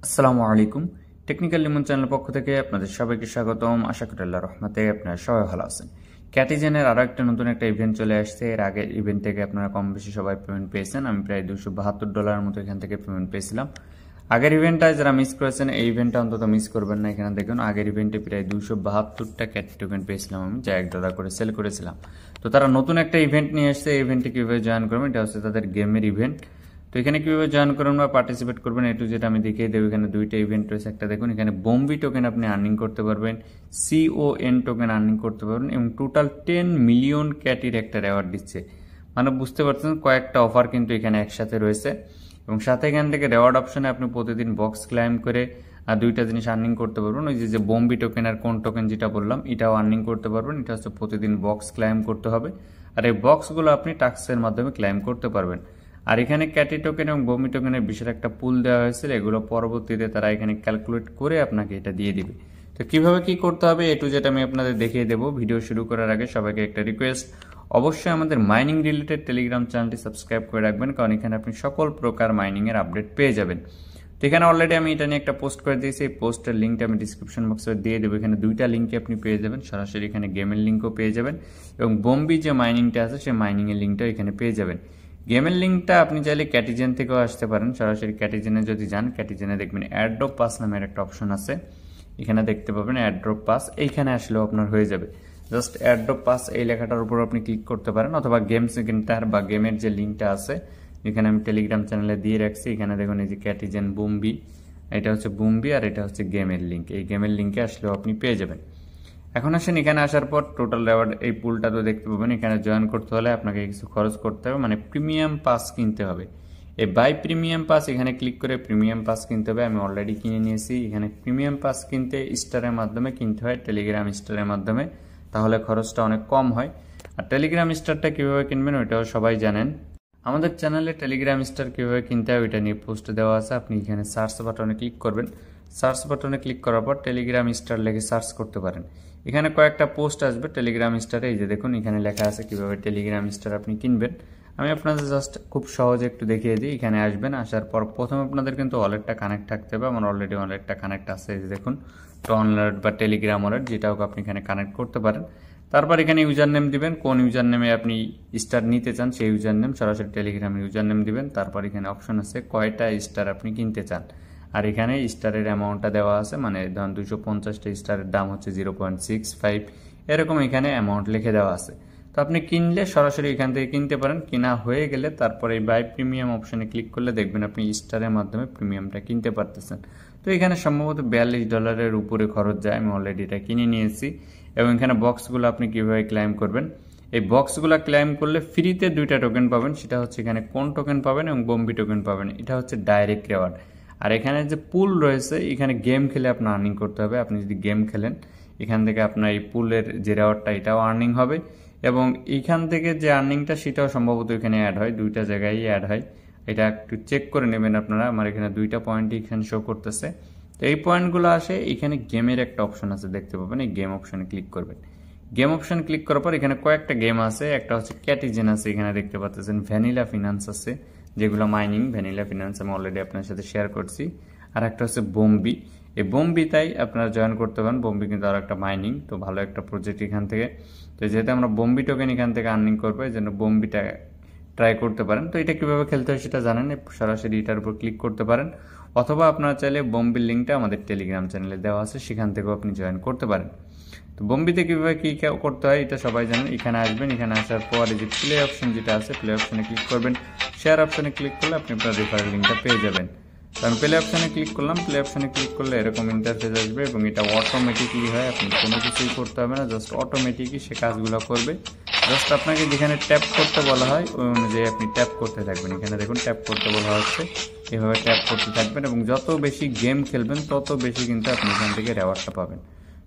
আসসালামু আলাইকুম। Technical Limon channel পক্ষ থেকে আপনাদের সবাইকে স্বাগতম। আশা করি আল্লাহর রহমতে আপনারা সবাই ভালো আছেন। ক্যাটিজেনের আরও একটা নতুন একটা ইভেন্ট চলে আসছে। এর আগের ইভেন্ট থেকে আপনারা কম বেশি সবাই পেমেন্ট পেয়েছেন। আমি প্রায় $272 মতো এখান থেকে পেমেন্ট পেয়েছিলাম। আগের ইভেন্টটা যারা মিস করেছেন এই ইভেন্টটা অন্তত মিস করবেন না। এখানে দেখুন আগের ইভেন্টে প্রায় 272টা ক্যাটি টোকেন পেয়েছিলাম আমি, যা $1 করে সেল করেছিলাম। তো তারা নতুন একটা ইভেন্ট নিয়ে এসছে। এই ইভেন্টে কীভাবে জয়েন করবেন, এটা হচ্ছে তাদের গেমের ইভেন্ট। তো এখানে কিভাবে জয়েন করবেন বা পার্টিসিপেট করবেন একটু যেটা আমি দেখিয়ে দেবো। এখানে দুইটা ইভেন্ট রয়েছে। একটা দেখুন এখানে বোম্বি টোকেন আপনি আর্নিং করতে পারবেন, CON টোকেন আর্নিং করতে পারবেন এবং টোটাল 10 মিলিয়ন ক্যাটির একটা রেওয়ার্ড দিচ্ছে। মানে বুঝতে পারছেন কয়েকটা অফার কিন্তু এখানে একসাথে রয়েছে এবং সাথে এখান থেকে রেওয়ার্ড অপশনে আপনি প্রতিদিন বক্স ক্লাইম করে আর দুইটা জিনিস আর্নিং করতে পারবেন। ওই যে বোম্বি টোকেন আর কোন টোকেন যেটা বললাম এটাও আর্নিং করতে পারবেন। এটা হচ্ছে প্রতিদিন বক্স ক্লাইম করতে হবে আর এই বক্সগুলো আপনি টাস্কের মাধ্যমে ক্লাইম করতে পারবেন। আর এখানে ক্যাটি টোকেন এবং বমি টোকেনের বিশেষ একটা পুল দেওয়া হয়েছিল, এগুলো পরবর্তীতে তারা এখানে ক্যালকুলেট করে আপনাকে এটা দিয়ে দিবে। তো কিভাবে কি করতে হবে এটু যেটা আমি আপনাদের দেখিয়ে দেবো। ভিডিও শুরু করার আগে সবাইকে একটা রিকোয়েস্ট, অবশ্যই আমাদের মাইনিং রিলেটেড টেলিগ্রাম চ্যানেলটি সাবস্ক্রাইব করে রাখবেন, কারণ এখানে আপনি সকল প্রকার মাইনিংয়ের আপডেট পেয়ে যাবেন। তো এখানে অলরেডি আমি এটা নিয়ে একটা পোস্ট করে দিয়েছি। এই পোস্টের লিঙ্কটা আমি ডিসক্রিপশন বক্সে দিয়ে দেবো। এখানে দুইটা লিঙ্কে আপনি পেয়ে যাবেন, সরাসরি এখানে গেমের লিঙ্কও পেয়ে যাবেন এবং বোম্বি যে মাইনিংটা আছে সেই মাইনিংয়ের লিঙ্কটাও এখানে পেয়ে যাবেন। গেমের লিঙ্কটা আপনি চাইলে ক্যাটিজেন থেকেও আসতে পারেন। সরাসরি ক্যাটিজেনে যদি যান, ক্যাটিজেনে দেখবেন অ্যাড্রপ পাস নামের একটা অপশন আছে, এখানে দেখতে পাবেন অ্যাড্রপ পাস। এইখানে আসলেও আপনার হয়ে যাবে। জাস্ট অ্যাড্রপ পাস এই লেখাটার উপর আপনি ক্লিক করতে পারেন, অথবা গেম সেকেন্ডার বা গেমের যে লিঙ্কটা আছে এখানে আমি টেলিগ্রাম চ্যানেলে দিয়ে রাখছি। এখানে দেখুন এই যে ক্যাটিজেন বোম্বি, এটা হচ্ছে বোম্বি আর এটা হচ্ছে গেমের লিঙ্ক। এই গেমের লিঙ্কে আসলেও আপনি পেয়ে যাবেন। এখন আসেন এখানে আসার পর টোটাল রেওয়ার্ড এই পুলটা তো দেখতে পাবেন। এখানে জয়েন করতে হলে আপনাকে কিছু খরচ করতে হবে, মানে প্রিমিয়াম পাস কিনতে হবে। এই বাই প্রিমিয়াম পাস এখানে ক্লিক করে প্রিমিয়াম পাস কিনতে হবে। আমি অলরেডি কিনে নিয়েছি। এখানে প্রিমিয়াম পাস কিনতে স্টারের মাধ্যমে কিনতে হয়, টেলিগ্রাম স্টারের মাধ্যমে, তাহলে খরচটা অনেক কম হয়। আর টেলিগ্রাম স্টারটা কীভাবে কিনবেন ওইটাও সবাই জানেন। আমাদের চ্যানেলে টেলিগ্রাম স্টার কীভাবে কিনতে হয় ওইটা নিয়ে পোস্ট দেওয়া আছে। আপনি এখানে সার্চ বাটনে ক্লিক করবেন। সার্চ বাটনে ক্লিক করার পর টেলিগ্রাম স্টার লিখে সার্চ করতে পারেন। এখানে কয়েকটা পোস্ট আসবে টেলিগ্রাম স্টারে। এই যে দেখুন এখানে লেখা আছে কিভাবে টেলিগ্রাম স্টার আপনি কিনবেন। আমি আপনাদের জাস্ট খুব সহজে একটু দেখিয়ে দিই। এখানে আসবেন, আসার পর প্রথমে আপনাদের কিন্তু ওয়ালেটটা কানেক্ট থাকতে হবে। আমার অলরেডি ওয়ালেটটা কানেক্ট আছে। এই যে দেখুন টন ওয়ালেট বা টেলিগ্রাম ওয়ালেট, যেটাও আপনি এখানে কানেক্ট করতে পারেন। তারপর এখানে ইউজার নেম দিবেন, কোন ইউজার নেমে আপনি স্টার নিতে চান সেই ইউজার নেম, সরাসরি টেলিগ্রামের ইউজার নেম দিবেন। তারপর এখানে অপশন আছে কয়টা স্টার আপনি কিনতে চান, আর এখানে স্টারের অ্যামাউন্টটা দেওয়া আছে। মানে ধরুন 250টা স্টারের দাম হচ্ছে 0.65, এরকম এখানে অ্যামাউন্ট লিখে দেওয়া আছে। তো আপনি কিনলে সরাসরি এখান থেকে কিনতে পারেন। কিনা হয়ে গেলে তারপরে এই বাই প্রিমিয়াম অপশনে ক্লিক করলে দেখবেন আপনি স্টারের মাধ্যমে প্রিমিয়ামটা কিনতে পারতেছেন। তো এখানে সম্ভবত $42 উপরে খরচ যায়। আমি অলরেডি এটা কিনে নিয়েছি। এবং এখানে বক্সগুলো আপনি কিভাবে ক্লাইম করবেন, এই বক্সগুলো ক্লাইম করলে ফ্রিতে দুইটা টোকেন পাবেন। সেটা হচ্ছে এখানে কোন টোকেন পাবেন এবং বোম্বি টোকেন পাবেন। এটা হচ্ছে ডাইরেক্ট রেওয়ার্ড। আর এখানে যে পুল রয়েছে এখানে গেম খেলে আপনার আর্নিং করতে হবে। আপনি যদি গেম খেলেন এখান থেকে আপনার এই পুলের যে রেওয়ার্ডটা এটাও আর্নিং হবে এবং এইখান থেকে যে আর্নিংটা সেটাও সম্ভবত এখানে অ্যাড হয়, দুইটা জায়গায় অ্যাড হয়। এটা একটু চেক করে নেবেন আপনারা। আমার এখানে দুইটা পয়েন্টই এখানে শো করতেছে। তো এই পয়েন্টগুলো আসে এখানে গেমের একটা অপশন আছে দেখতে পাবেন, এই গেম অপশনে ক্লিক করবেন। গেম অপশন ক্লিক করার পর এখানে কয়েকটা গেম আছে। একটা হচ্ছে ক্যাটিজেন আছে, এখানে দেখতে পাচ্ছেন ভ্যানিলা ফিনান্স আছে, যেগুলো মাইনিং। ভ্যানিলা ফিনান্স আমি অলরেডি আপনার সাথে শেয়ার করছি। আর একটা হচ্ছে বোম্বি। এই বোম্বি তাই আপনারা জয়েন করতে পারেন। বোম্বি কিন্তু আর একটা মাইনিং, তো ভালো একটা প্রজেক্ট এখান থেকে। তো যেহেতু আমরা বোম্বি টোকেন এখান থেকে আর্নিং করবো এই জন্য বোম্বিটা ট্রাই করতে পারেন। তো এটা কীভাবে খেলতে হয় সেটা জানেন, সরাসরি এটার উপর ক্লিক করতে পারেন, অথবা আপনারা চাইলে বোম্বির লিঙ্কটা আমাদের টেলিগ্রাম চ্যানেলে দেওয়া আছে, সেখান থেকেও আপনি জয়েন করতে পারেন। তো বোম্বিতে কীভাবে কী করতে হয় এটা সবাই জানেন। এখানে আসবেন, এখানে আসার পর এই যে প্লে অপশন যেটা আছে প্লে অপশনে ক্লিক করবেন। শেয়ার অপশনে ক্লিক করলে আপনি আপনার রেফারেল লিঙ্কটা পেয়ে যাবেন। তো আমি প্লে অপশনে ক্লিক করলাম। প্লে অপশনে ক্লিক করলে এরকম ইন্টারফেস আসবে এবং এটা অটোমেটিকলি হয়, আপনি কোনো কিছুই করতে হবে না, জাস্ট অটোমেটিকই সে কাজগুলো করবে। জাস্ট আপনাকে যেখানে ট্যাপ করতে বলা হয় ওই অনুযায়ী আপনি ট্যাপ করতে থাকবেন। এখানে দেখুন ট্যাপ করতে বলা হচ্ছে, এভাবে ট্যাপ করতে থাকবেন এবং যত বেশি গেম খেলবেন তত বেশি কিন্তু আপনি এখান থেকে রেওয়ার্ডটা পাবেন।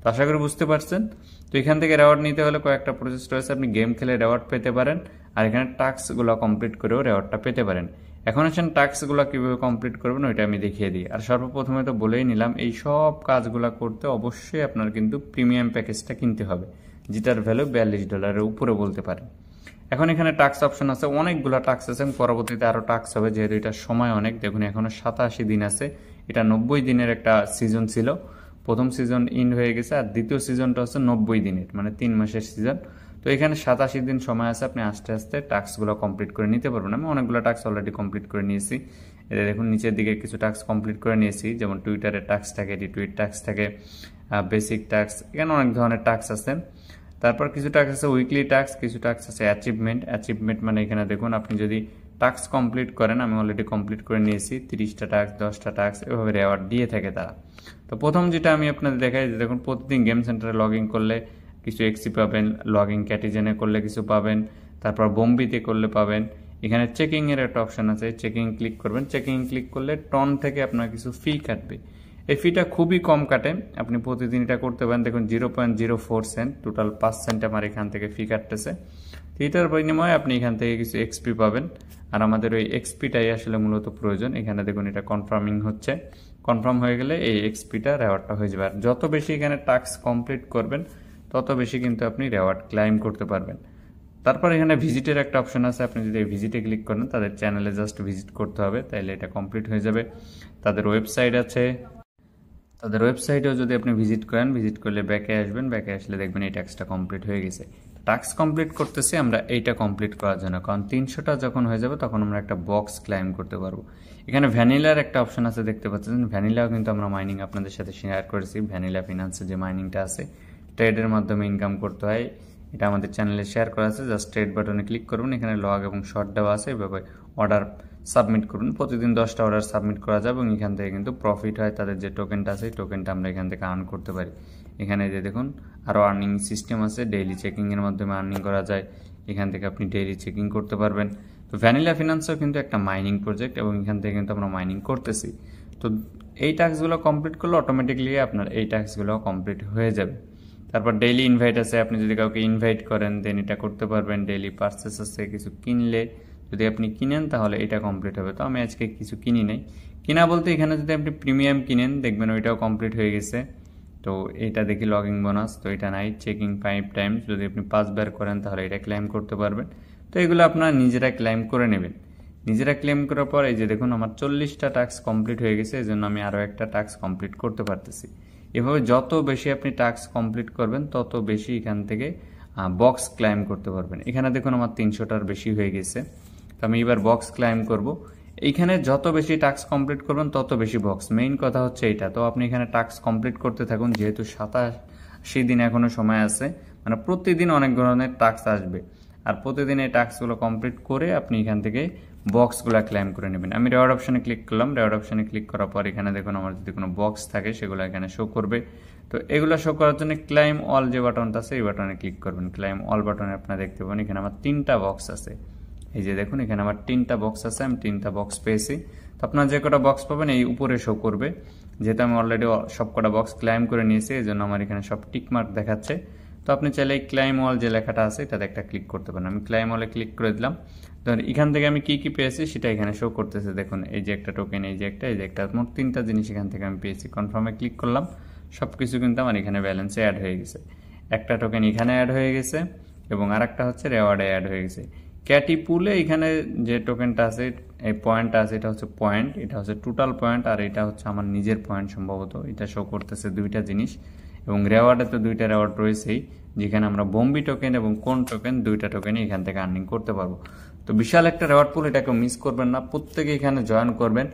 তো আশা করি বুঝতে পারছেন। তো এখান থেকে রেওয়ার্ড নিতে হলে কয়েকটা প্রসেস রয়েছে। আপনি গেম খেলে রেওয়ার্ড পেতে পারেন আর এখানে টাস্কগুলো কমপ্লিট করেও রেওয়ার্ডটা পেতে পারেন। এখন আসেন টাস্কগুলো কীভাবে কমপ্লিট করবেন ওইটা আমি দেখিয়ে দিই। আর সর্বপ্রথমে তো বলেই নিলাম এই সব কাজগুলো করতে অবশ্যই আপনার কিন্তু প্রিমিয়াম প্যাকেজটা কিনতে হবে, যেটার ভ্যালু $42 উপরে বলতে পারেন। এখন এখানে টাস্ক অপশন আছে, অনেকগুলো টাস্ক আছে, পরবর্তীতে আরও টাস্ক হবে, যেহেতু এটা সময় অনেক। দেখুন এখনো 87 দিন আছে, এটা 90 দিনের একটা সিজন ছিল, প্রথম সিজন ইন হয়ে গেছে, আর দ্বিতীয় সিজনটা হচ্ছে 90 দিনের, মানে 3 মাসের সিজন। তো এখানে 87 দিন সময় আছে, আপনি আস্তে আস্তে টাস্কগুলো কমপ্লিট করে নিতে পারবেন। আমি অনেকগুলো টাস্ক অলরেডি কমপ্লিট করে নিয়েছি। এটা দেখুন নিচের দিকে কিছু টাস্ক কমপ্লিট করে নিয়েছি, যেমন টুইটারের টাস্ক থাকে, রিটুইট টাস্ক থাকে, বেসিক টাস্ক, এখানে অনেক ধরনের টাস্ক আছে। তারপর কিছু টাস্ক আছে উইকলি টাস্ক, কিছু টাস্ক আছে অ্যাচিভমেন্ট মানে এখানে দেখুন আপনি যদি টাস্ক কমপ্লিট করেন, আমি অলরেডি কমপ্লিট করে নিয়েছি 30টা টাস্ক, 10টা টাস্ক, এভাবে রেওয়ার্ড দিয়ে থাকে তারা। তো প্রথম যেটা আমি আপনাদের দেখাই, যে দেখুন প্রতিদিন গেম সেন্টারে লগ ইন করলে কিছু এক্সি পাবেন, লগ ইন ক্যাটিজেনে করলে কিছু পাবেন, তারপর বোম্বিতে করলে পাবেন। এখানে চেকিংয়ের একটা অপশন আছে, চেকিং ক্লিক করবেন, চেকিং ক্লিক করলে টন থেকে আপনার কিছু ফি কাটবে। এই ফিটা খুবই কম কাটে, আপনি প্রতিদিন এটা করতে পারেন। দেখুন 0.04 সেন্ট, টোটাল 5 সেন্ট আমার এখান থেকে ফি কাটতেছে। এটার বিনিময়ে আপনি এখান থেকে কিছু এক্সপি পাবেন, আর আমাদের ওই এক্সপিটাই আসলে মূলত প্রয়োজন। এখানে দেখুন এটা কনফার্মিং হচ্ছে, কনফার্ম হয়ে গেলে এই এক্সপিটা রেওয়ার্ডটা হয়ে যাবে। আর যত বেশি এখানে টাস্ক কমপ্লিট করবেন তত বেশি কিন্তু আপনি রেওয়ার্ড ক্লাইম করতে পারবেন। তারপর এখানে ভিজিটের একটা অপশন আছে, আপনি যদি এই ভিজিটে ক্লিক করেন, তাদের চ্যানেলে জাস্ট ভিজিট করতে হবে, তাইলে এটা কমপ্লিট হয়ে যাবে। তাদের ওয়েবসাইট আছে, তাদের ওয়েবসাইটেও যদি আপনি ভিজিট করেন, ভিজিট করলে ব্যাকে আসবেন, ব্যাকে আসলে দেখবেন এই টাস্কটা কমপ্লিট হয়ে গেছে। টাস্ক কমপ্লিট করতেছি আমরা এইটা কমপ্লিট করার জন্য, কারণ 300টা যখন হয়ে যাবে তখন আমরা একটা বক্স ক্লাইম করতে পারবো। এখানে ভ্যানিলার একটা অপশন আছে, দেখতে পাচ্ছেন ভ্যানিলাও কিন্তু আমরা মাইনিং আপনাদের সাথে শেয়ার করেছি। ভ্যানিলা ফিনান্সের যে মাইনিংটা আছে, ট্রেডের মাধ্যমে ইনকাম করতে হয়, এটা আমাদের চ্যানেলে শেয়ার করা আছে। জাস্ট ট্রেড বাটনে ক্লিক করুন, এখানে লগ এবং শর্ট দেওয়া আছে, এভাবে অর্ডার সাবমিট করুন। প্রতিদিন 10টা অর্ডার সাবমিট করা যাবে এবং এখান থেকে কিন্তু প্রফিট হয়। তাদের যে টোকেনটা আছে, টোকেনটা আমরা এখান থেকে আর্ন করতে পারি। এখানে যে দেখুন আরও আর্নিং সিস্টেম আছে, ডেইলি চেকিংয়ের মাধ্যমে আর্নিং করা যায়, এখান থেকে আপনি ডেইলি চেকিং করতে পারবেন। তো ভ্যানিলা ফিনান্সও কিন্তু একটা মাইনিং প্রজেক্ট এবং এখান থেকে কিন্তু আমরা মাইনিং করতেছি। তো এই টাস্কগুলো কমপ্লিট করলে অটোমেটিকলি আপনার এই টাস্কগুলো কমপ্লিট হয়ে যাবে। তারপর ডেইলি ইনভাইট আছে, আপনি যদি কাউকে ইনভাইট করেন দেন এটা করতে পারবেন। ডেইলি পারচেস আছে, কিছু কিনলে যদি আপনি কিনেন তাহলে এটা কমপ্লিট হবে। তো আমি আজকে কিছু কিনি নাই, কিনা বলতে এখানে যদি আপনি প্রিমিয়াম কিনেন দেখবেন ওইটাও কমপ্লিট হয়ে গেছে। তো এটা দেখি লগিং বোনাস, তো এটা নাই। চেকিং 5 টাইমস, যদি আপনি 5 বার করেন তাহলে এটা ক্লেম করতে পারবেন। তো এগুলো আপনারা নিজেরা ক্লেম করে নেবেন। নিজেরা ক্লেম করার পর এই যে দেখুন আমার 40টা টাস্ক কমপ্লিট হয়ে গেছে, এই জন্য আমি আরও একটা টাস্ক কমপ্লিট করতে পারতেছি। এভাবে যত বেশি আপনি টাস্ক কমপ্লিট করবেন তত বেশি এখান থেকে বক্স ক্লাইম করতে পারবেন। এখানে দেখুন আমার 300টার বেশি হয়ে গেছে, তো আমি এবার বক্স ক্লাইম করব। এইখানে যত বেশি টাস্ক কমপ্লিট করবেন তত বেশি বক্স, মেইন কথা হচ্ছে এটা। তো আপনি এখানে টাস্ক কমপ্লিট করতে থাকুন, যেহেতু 87 দিন এখনো সময় আছে, মানে প্রতিদিন অনেক ধরনের টাস্ক আসবে, আর প্রতিদিন এই টাস্কগুলো কমপ্লিট করে আপনি এখান থেকে বক্সগুলো ক্লেম করে নেবেন। আমি রেওয়ার্ড অপশনে ক্লিক করলাম, রেওয়ার্ড অপশনে ক্লিক করার পর এখানে দেখুন আমার যদি কোনো বক্স থাকে সেগুলো এখানে শো করবে। তো এগুলো শো করার জন্য ক্লাইম অল যে বাটনটা আছে এই বাটনে ক্লিক করবেন। ক্লাইম অল বাটনে আপনারা দেখতে পাবেন এখানে আমার 3টা বক্স আছে। এই যে দেখুন এখানে আমার 3টা বক্স আছে, আমি 3টা বক্স পেয়েছি। তো আপনার যে কটা বক্স পাবেন এই উপরে শো করবে, যেহেতু আমি অলরেডি সব কটা বক্স ক্লাইম করে নিয়েছি এই জন্য আমার এখানে সব টিক মার্ক দেখাচ্ছে। তো আপনি চাইলে এই ক্লাইম অল যে লেখাটা আছে এটাতে একটা ক্লিক করতে পারেন। আমি ক্লাইম অলে ক্লিক করে দিলাম, ধর এখান থেকে আমি কি পেয়েছি সেটা এখানে শো করতেছে। দেখুন এই যে একটা টোকেন, এই যে একটা, মোট 3টা জিনিস এখান থেকে আমি পেয়েছি। কনফার্মে ক্লিক করলাম, সব কিছু কিন্তু আমার এখানে ব্যালেন্সে অ্যাড হয়ে গেছে। একটা টোকেন এখানে অ্যাড হয়ে গেছে এবং আরেকটা হচ্ছে রেওয়ার্ডে অ্যাড হয়ে গেছে। ক্যাটি পুলে এখানে যে টোকেনটা আছে, এই পয়েন্টটা আছে, এটা হচ্ছে পয়েন্ট, এটা হচ্ছে টোটাল পয়েন্ট, আর এটা হচ্ছে আমার নিজের পয়েন্ট সম্ভবত। এটা শো করতেছে 2টা জিনিস, এবং রেওয়ার্ডে তো 2টা রেওয়ার্ড রয়েছেই, যেখানে আমরা বোম্বি টোকেন এবং কোন টোকেন 2টা টোকেনই এখান থেকে আর্নিং করতে পারবো। তো বিশাল একটা রেওয়ার্ড পুল, এটাকে মিস করবেন না, প্রত্যেকে এখানে জয়েন করবেন।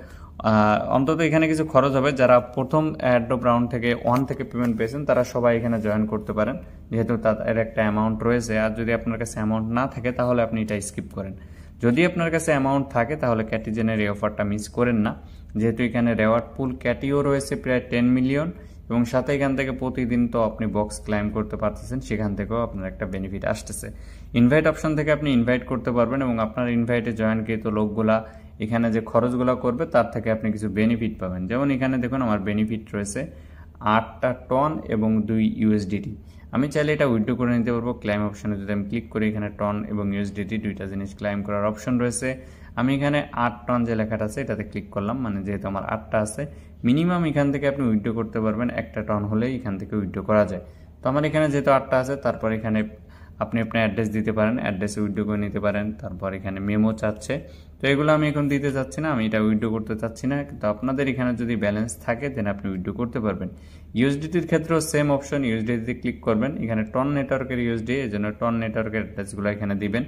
অন্তত এখানে কিছু খরচ হবে, যারা প্রথম অ্যাড্রপ রাউন্ড থেকে 1 থেকে পেমেন্ট পেয়েছেন তারা সবাই এখানে জয়েন করতে পারেন, যেহেতু তাদের একটা অ্যামাউন্ট রয়েছে। আর যদি আপনার কাছে অ্যামাউন্ট না থাকে তাহলে আপনি এটা স্কিপ করেন। যদি আপনার কাছে অ্যামাউন্ট থাকে তাহলে ক্যাটিজেনের এই অফারটা মিস করেন না, যেহেতু এখানে রেওয়ার্ড পুল ক্যাটিও রয়েছে প্রায় 10 মিলিয়ন, এবং সাথে এখান থেকে প্রতিদিন তো আপনি বক্স ক্লাইম করতে পারতেছেন, সেখান থেকেও আপনার একটা বেনিফিট আসতেছে। ইনভাইট অপশন থেকে আপনি ইনভাইট করতে পারবেন এবং আপনার ইনভাইটে জয়েনকৃত লোকগুলা এখানে যে খরচগুলো করবে তার থেকে আপনি কিছু বেনিফিট পাবেন। যেমন এখানে দেখুন আমার বেনিফিট রয়েছে 8টা টন এবং 2 ইউএসডিটি। আমি চাইলে এটা উইথড্র করে নিতে পারবো। ক্লাইম অপশনে যদি আমি ক্লিক করি, এখানে টন এবং ইউএসডিটি 2টা জিনিস ক্লাইম করার অপশন রয়েছে। আমি এখানে 8 টন যে লেখাটা আছে এটাতে ক্লিক করলাম, মানে যেহেতু আমার 8টা আছে, মিনিমাম এখান থেকে আপনি উইথড্র করতে পারবেন 1টা টন হলেই এখান থেকে উইথড্র করা যায়। তো আমার এখানে যেহেতু 8টা আছে, তারপর এখানে আপনি আপনার অ্যাড্রেস দিতে পারেন, অ্যাড্রেসে উইথড্র করে নিতে পারেন। তারপর এখানে মেমো চাচ্ছে, তো এগুলো আমি এখন দিতে চাচ্ছি না, আমি এটা উইথড্র করতে চাচ্ছি না। কিন্তু আপনাদের এখানে যদি ব্যালেন্স থাকে দেন আপনি উইথড্র করতে পারবেন। ইউএসডিটির ক্ষেত্রেও সেম অপশন, ইউএসডিটিতে ক্লিক করবেন, এখানে টন নেটওয়ার্কের ইউএসডি, এই জন্য টন নেটওয়ার্কের অ্যাড্রেসগুলো এখানে দিবেন।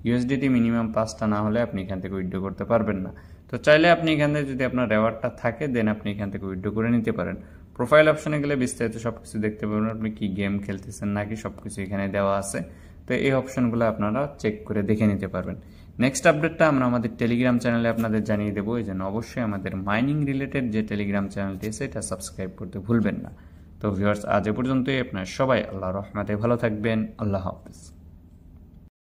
ইউএসডিটি মিনিমাম 5টা না হলে আপনি এখান থেকে উইথড্র করতে পারবেন না। তো চাইলে আপনি এখান থেকে যদি আপনার রেওয়ার্ডটা থাকে দেন আপনি এখান থেকে উইথড্র করে নিতে পারেন। প্রোফাইল অপশনে গেলে বিস্তারিত সবকিছু দেখতে পাবেন, আপনি কি গেম খেলতেছেন নাকি সবকিছু এখানে দেওয়া আছে। তো এই অপশনগুলো আপনারা চেক করে দেখে নিতে পারবেন। নেক্সট আপডেটটা আমরা আমাদের টেলিগ্রাম চ্যানেলে আপনাদের জানিয়ে দেবো, এই জন্য অবশ্যই আমাদের মাইনিং রিলেটেড যে টেলিগ্রাম চ্যানেলটি আছে এটা সাবস্ক্রাইব করতে ভুলবেন না। তো ভিউয়ার্স, আজ এ পর্যন্তই। আপনার সবাই আল্লাহর রহমতে ভালো থাকবেন। আল্লাহ হাফেজ।